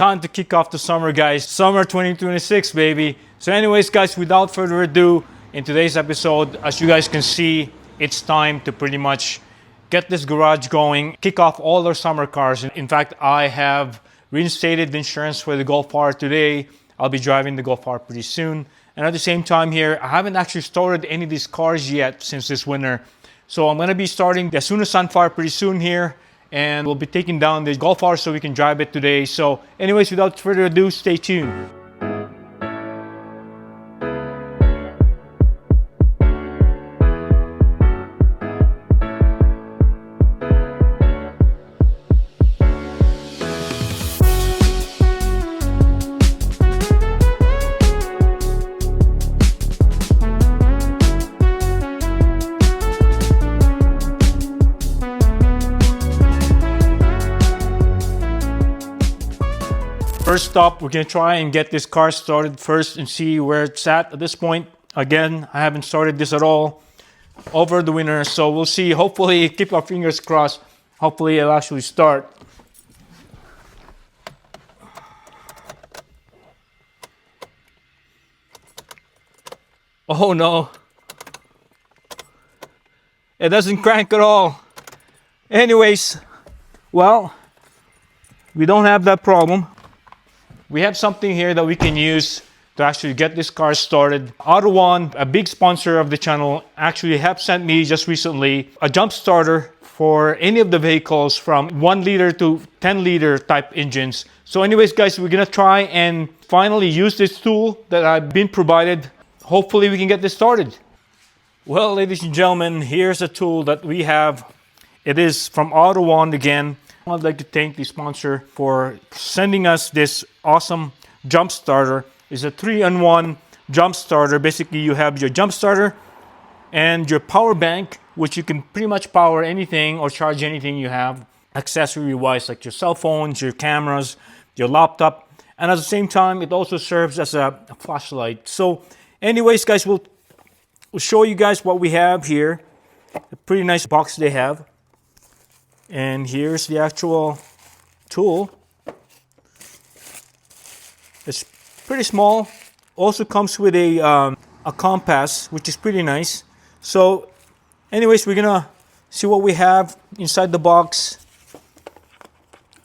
Time to kick off the summer, guys. Summer 2026, baby. So anyways, guys, without further ado, in today's episode, as you guys can see, it's time to pretty much get this garage going, kick off all our summer cars. In fact, I have reinstated the insurance for the Golf R today. I'll be driving the Golf R pretty soon. And at the same time here, I haven't actually started any of these cars yet since this winter. So I'm gonna be starting the Asuna Sunfire pretty soon here. And we'll be taking down the Golf R so we can drive it today. So anyways, without further ado, stay tuned. First up, we're gonna try and get this car started first and see where it's at this point. Again, I haven't started this at all over the winter, so we'll see. Hopefully, keep our fingers crossed. Hopefully it'll actually start. Oh no. It doesn't crank at all. Anyways, well, we don't have that problem. We have something here that we can use to actually get this car started. AUTOONE, a big sponsor of the channel, actually have sent me just recently a jump starter for any of the vehicles from 1 liter to 10 liter type engines. So anyways, guys, we're gonna try and finally use this tool that I've been provided. Hopefully we can get this started. Well, ladies and gentlemen, here's a tool that we have. It is from AUTOONE again. I'd like to thank the sponsor for sending us this awesome jump starter. It's a 3-in-1 jump starter. Basically, you have your jump starter and your power bank, which you can pretty much power anything or charge anything you have accessory-wise, like your cell phones, your cameras, your laptop. And at the same time, it also serves as a flashlight. So anyways, guys, we'll show you guys what we have here. A pretty nice box they have. And here's the actual tool. It's pretty small. Also comes with a compass, which is pretty nice. So anyways, we're gonna see what we have inside the box.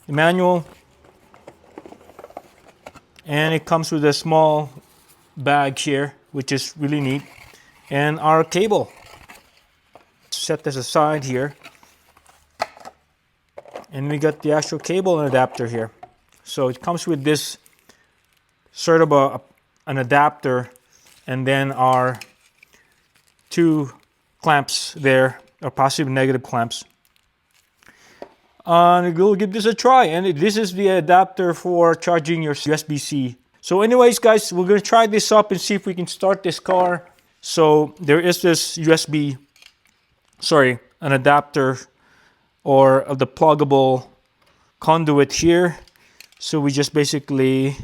The manual. And it comes with a small bag here, which is really neat. And our cable. Set this aside here. And we got the actual cable and adapter here. So it comes with this sort of an adapter, and then our 2 clamps there, or positive and negative clamps. And we'll give this a try. And this is the adapter for charging your USB-C. So anyways, guys, we're gonna try this up and see if we can start this car. So there is this an adapter or the pluggable conduit here. So we just basically,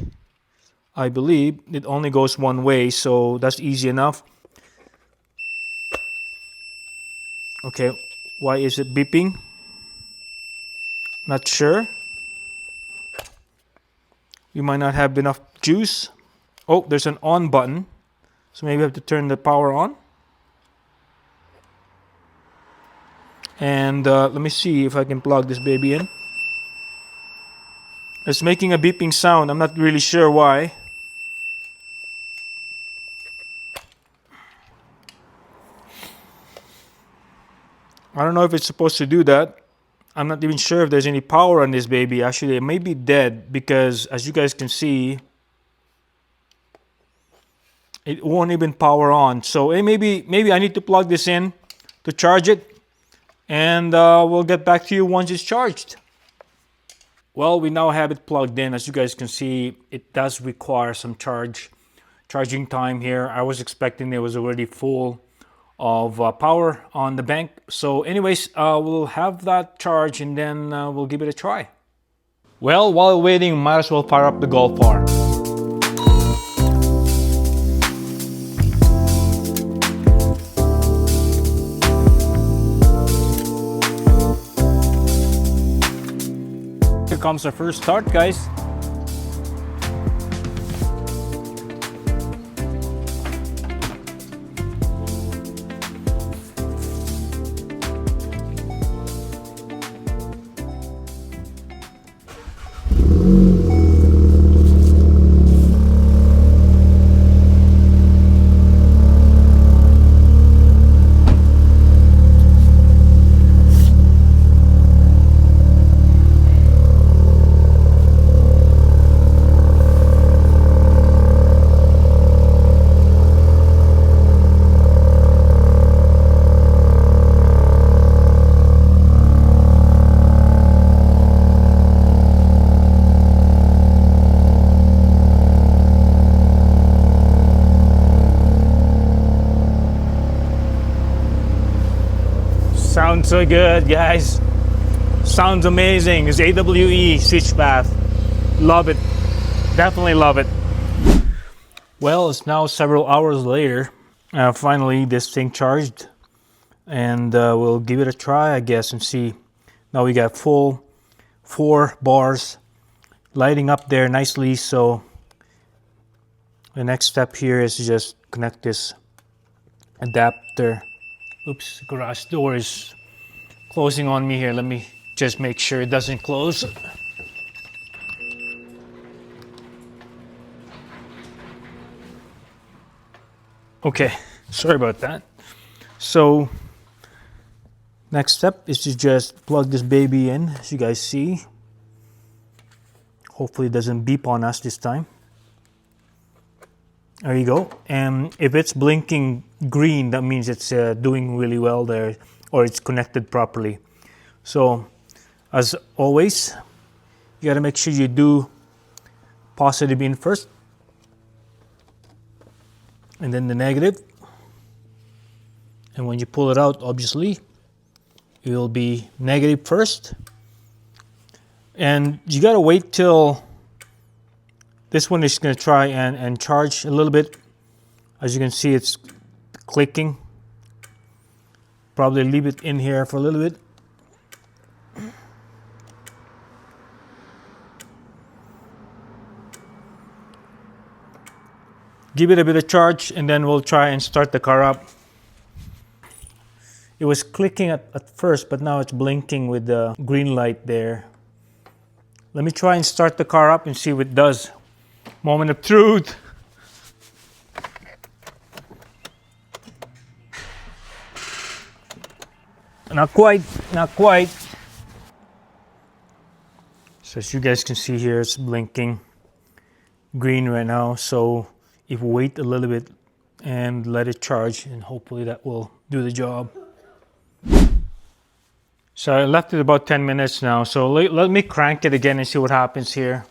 I believe it only goes one way, so that's easy enough. Okay, why is it beeping? Not sure. You might not have enough juice. Oh, there's an on button. So maybe I have to turn the power on. And let me see if I can plug this baby in. It's making a beeping sound. I'm not really sure why. I don't know if it's supposed to do that. I'm not even sure if there's any power on this baby. Actually, it may be dead because, as you guys can see, it won't even power on. So maybe I need to plug this in to charge it. And we'll get back to you once it's charged. Well, we now have it plugged in. As you guys can see, it does require some charging time here. I was expecting it was already full of power on the bank. So anyways, we'll have that charge and then we'll give it a try. Well, while waiting, might as well fire up the Golf R. comes our first start, guys. so good, guys. Sounds amazing. It's AWE switch path. Love it. Definitely love it. Well, it's now several hours later. Finally, this thing charged. And we'll give it a try, I guess, and see. Now we got full 4 bars lighting up there nicely. So the next step here is to just connect this adapter. Oops, the garage door is closing on me here. Let me just make sure it doesn't close. Okay, sorry about that. So next step is to just plug this baby in, as you guys see. Hopefully it doesn't beep on us this time. There you go. And if it's blinking green, that means it's doing really well there, or it's connected properly. So as always, you got to make sure you do positive in first, and then the negative. And when you pull it out, obviously it will be negative first. And you got to wait till this one is going to try and charge a little bit. As you can see, it's clicking. Probably leave it in here for a little bit. Give it a bit of charge, and then we'll try and start the car up. It was clicking at first, but now it's blinking with the green light there. Let me try and start the car up and see what it does. Moment of truth. Not quite, not quite. So as you guys can see here, it's blinking green right now. So if we wait a little bit and let it charge, and hopefully that will do the job. So I left it about 10 minutes now. So let me crank it again and see what happens here.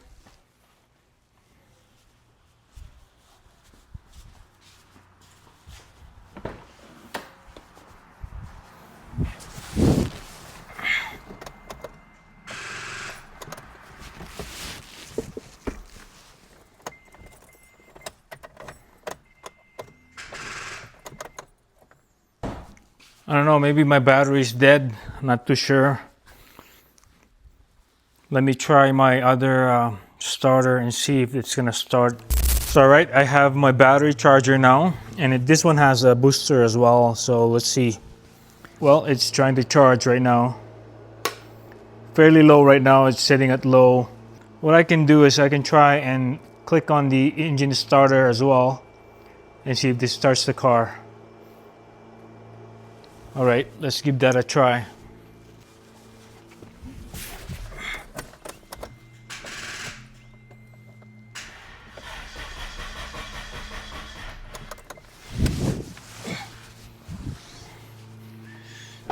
I don't know, maybe my battery is dead. I'm not too sure. Let me try my other starter and see if it's gonna start. So alright, I have my battery charger now, and this one has a booster as well, so let's see. Well, it's trying to charge right now. Fairly low right now, it's sitting at low. What I can do is I can try and click on the engine starter as well and see if this starts the car. All right, let's give that a try.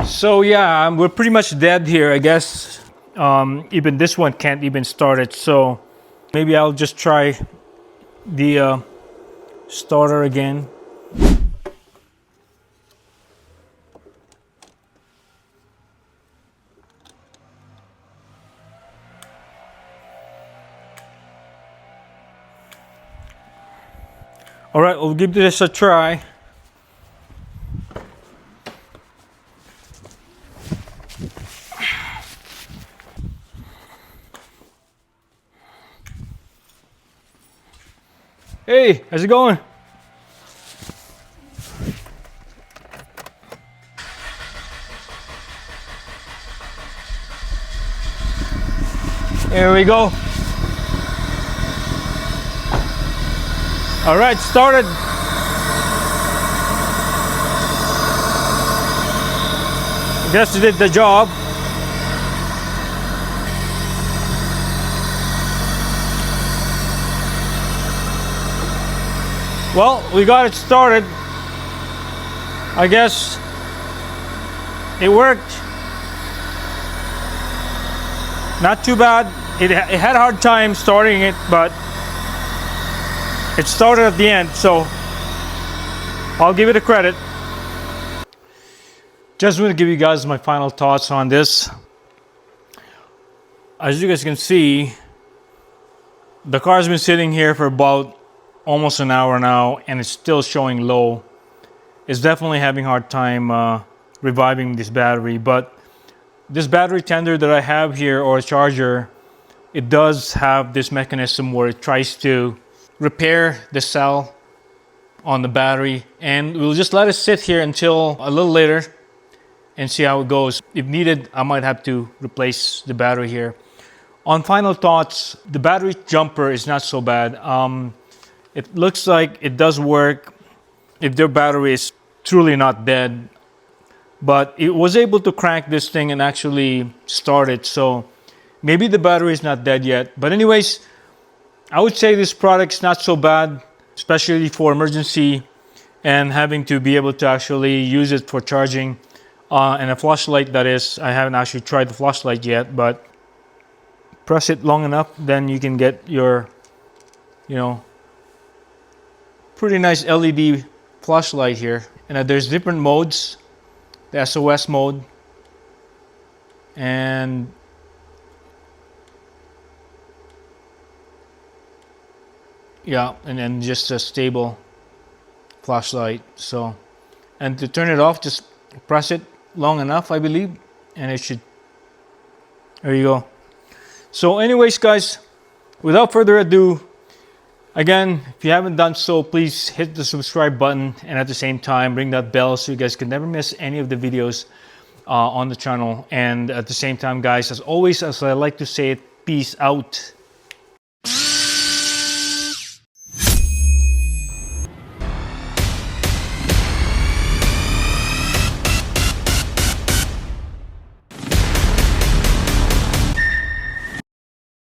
So yeah, we're pretty much dead here, I guess. Even this one can't even start it. So maybe I'll just try the starter again. All right, we'll give this a try. Hey, how's it going? Here we go. All right, started. I guess it did the job. Well, we got it started. I guess it worked. Not too bad. It had a hard time starting it, but it started at the end, so I'll give it a credit. Just want to give you guys my final thoughts on this. As you guys can see, the car's been sitting here for about almost an hour now, and it's still showing low. It's definitely having a hard time reviving this battery, but this battery tender that I have here, or a charger, it does have this mechanism where it tries to repair the cell on the battery, and we'll just let it sit here until a little later and see how it goes. If needed, I might have to replace the battery here. On final thoughts, the battery jumper is not so bad. It looks like it does work if their battery is truly not dead, but it was able to crank this thing and actually start it, so maybe the battery is not dead yet. But anyways, I would say this product's not so bad, especially for emergency and having to be able to actually use it for charging. And a flashlight, that is. I haven't actually tried the flashlight yet, but press it long enough, then you can get your, pretty nice LED flashlight here. And there's different modes, the SOS mode, and yeah, and then just a stable flashlight. So, and to turn it off, just press it long enough, I believe, and it should, there you go. So anyways, guys, without further ado, again, if you haven't done so, please hit the subscribe button, and at the same time ring that bell so you guys can never miss any of the videos on the channel. And at the same time, guys, as always, as I like to say it, peace out.